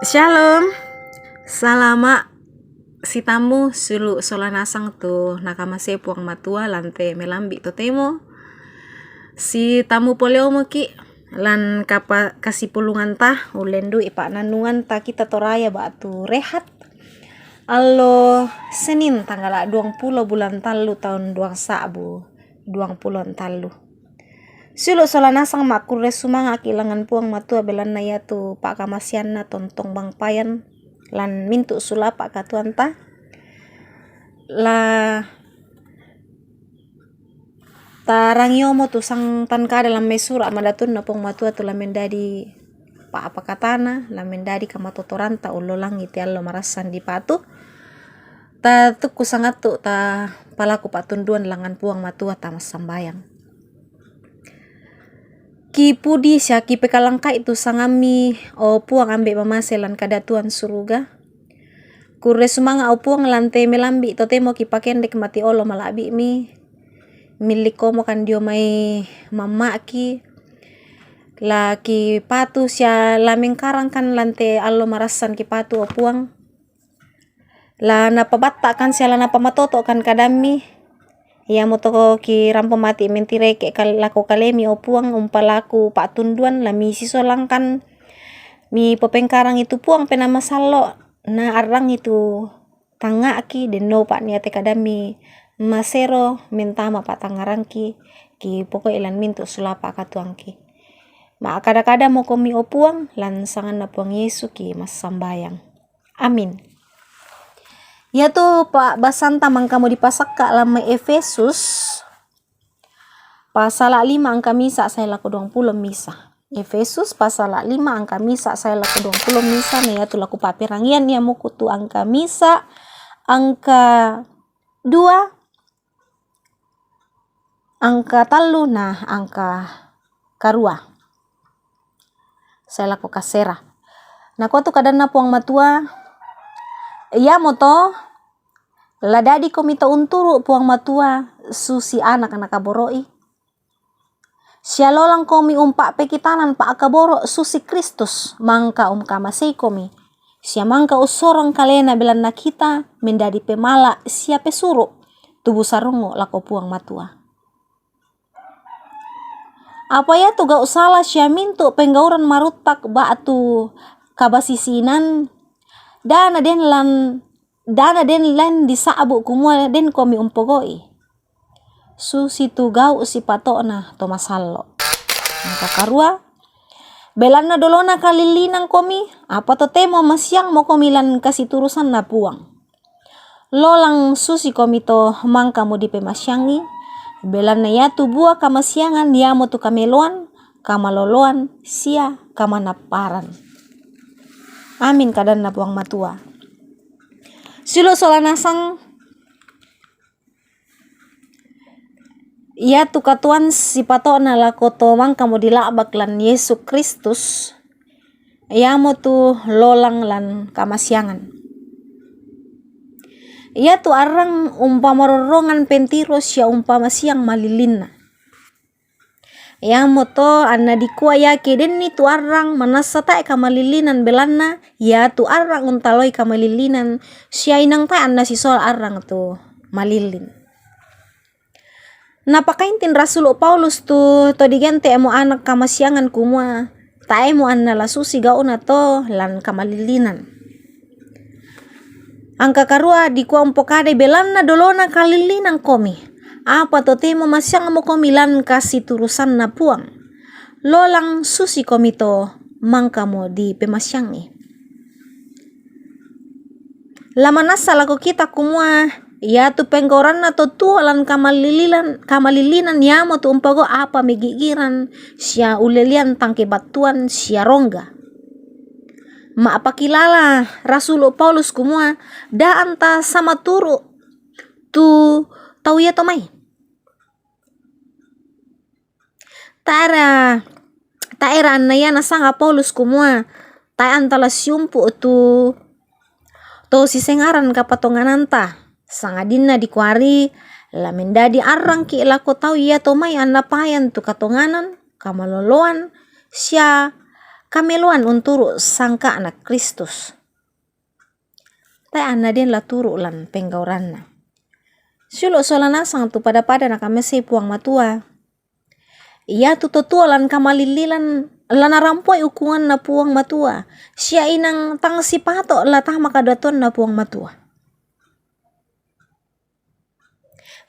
Shalom, salama si tamu sulu solanasang tu nakamase puang matua lante melambi totemo si tamu poleo ki lan kapa kasih pulungan ta ulendu ipa nanungan ta kita toraya batu rehat allo Senin tanggal 20 bulan talu tahun 2020 talu. Sulu solanasang makure sumanga kilangan puang matua belan na yatu pak kamasian na tontong bang payan lan mintu sula pak katuan ta la tarangyomo tu sang tanka dalam mesura madatun na puang matua tu lamen dadi pak apa katana lamen dadi kamatotoran ta ulolang iti allo marasan di patu ta tuku sangat tu ta palaku patunduan langan puang matua ta masambayang ki pudi sya ki pekalangka itu sangami o puang ambe mamaselan kadatuan suruga kure sumanga o puang lante melambi totemo ki pakendek mati olo malabi mi milikomo kan dio mai mama ki la ki patu sya lameng karang kan lante allo marasan ki patu o puang la napabatta kan sya la napamatoto kan kadami ya motoko ki rampo mati mentire ke lako kalemi o puang umpalaku pak tunduan la mi siso langkan mi popengkarang itu puang pena masalo na arang itu tanga ki deno pak niate kadami masero mentama pak tangarang ki poko ilan mintu sulapa katuang ki ma kada-kada mo komi o puang lan sangan na puang Yesu ki mas sambayang amin. Ya tu pak basanta mangkamu dipasakka lama Efesus pasal 5 angka misa saya laku 20 misa. Efesus pasal 5 angka misa saya laku 20 misa nih ya tu laku paperangian ya muku tu angka misa angka 2 angka talu nah angka karua. Saya laku kasera. Nah kau tu kadana puang matua ya moto ladadi komito unturu puang matua susi anak akaboroi sialolang komi umpak pekitanan pak akaboro susi Kristus mangka kamasei komi sia mangka usorong kalena belan nakita mendadi pemala siape suru tubuh sarungo lako puang matua apa ya tu gak usala sia mintu penggauran marutak batu kabasisinan dana den len di saabu kumua den komi umpogoi susi tu gau si patona to masallo angka karua belana dolona kalilinang komi apa to temo masyang mo komilan kasi turusan na puang lolang susi komi to mangka mo di pemasyangi belana ya tu bua kamasyangan ya mo tu kameloan kamaloloan sia kamanaparan amin kadan na puang matua. Silo solanasang ya tu katuan si patona lako to mangka mo dilabak lan Yesu Kristus ya mo tu lolang lan kamasyangan ya tu arang umpamarorongan pentiros ya umpama siang malilina ya mo to anna dikua ya kedeni tu arang manasata kamalilinan belana ya tu arang untaloi kamalilinan sia inang ta anna sisol arang tu malilin. Napakaintin Rasul Paulus tu digente emo anak kamasyangan kumua ta emo anna la susi gauna to lan kamalilinan. Angka karua dikua umpokade belana dolona kalilinan komi apa to temo masyang mo komilan kasi turusan na puang lolang susi komito mangka mo di pemasyangi lamanasa lako kita kumua ya tu penggoran na to tualan kamalilinan ya mo tu umpago apa megigiran sia ulelian tangke batuan sia rongga ma apa kilala Rasul Paulus kumua da anta sama turu tu tau ya to mai taera na ya nasanga Paulus kumua ta antala siumpu tu sisengaran kapatongananta sangadina dikuari lamendadi arang ki lako tau ya to mai anna payan tu katonganan kamaloloan sia kameluan unturu sangka anak Kristus. Ta anna den la turu lan penggauranna. Sulo solanasang tu pada na kamese puang matua. Ia tu totua lan kamalililan lana rampoi ukungan na puang matua. Sia inang tang sipato la tah makadaton na puang matua.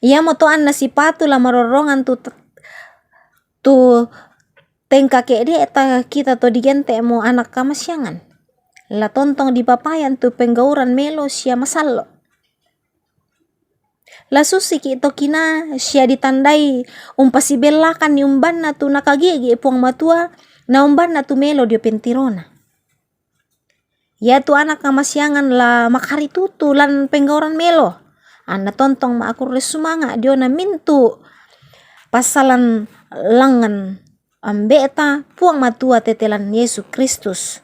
Ia motoan na sipato la marorongan tu tengka ke dia eta kita to digente mo anak kamasyangan. La tontong di papayan tu penggauran melo sia masallo. La susi ki to kina sia ditandai umpasibelakan ni umban na tu nakagigi puang matua na umban na tu melo dio pentirona. Ya tu anak kamasyangan la makari tutu lan penggauran melo. Ana tontong ma aku resumanga dio na mintu pasalan langan ambeta puang matua tetelan Yesus Kristus.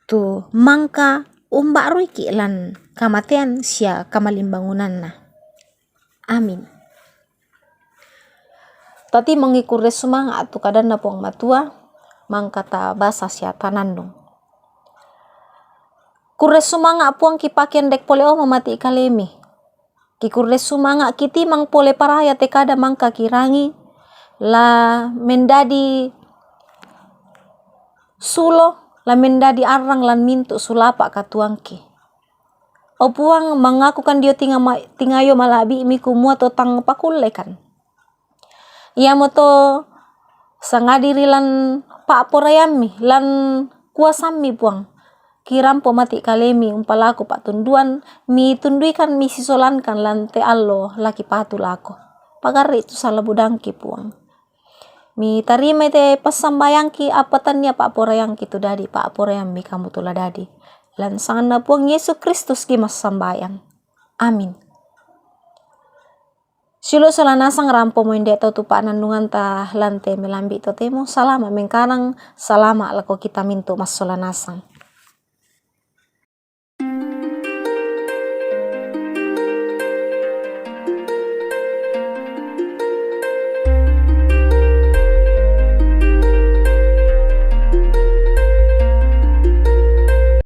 Tu mangka umba ruiki lan kamatean sia kamalimbangunanna. Amin. Tati mengikur resumanga atu kadanna puang matua mangka ta basa sia tanandung. Kuresumanga puang kipakian dek pole o mamati kalemi. Kikuresumanga kiti mang pole paraya tekada mangka kirangi la mendadi sulo la mendadi arang lan mintu sulapa katuangki. O puang mengakukan dio tingayo malabi mi kumua to tang pakulekan. Ia moto sangadiri lan pak porayami lan kuasami puang. Kiram pomati kalemi umpalaku pak tunduan mi tunduikan mi sisolankan lan te allo laki patu lako. Pagari itu salah budangki puang. Mi tarima te pasambayangki apatanya pak porayangki tu dadi pak porayang mi kamu tula dadi. Lan sana puang Yesus Kristus ki mas sambayang. Amin. Silo salanasang rampo mo inde to tu pak nandungan ta lante melambi to temo salama mengkarang salama lako kita mintu mas solanasang.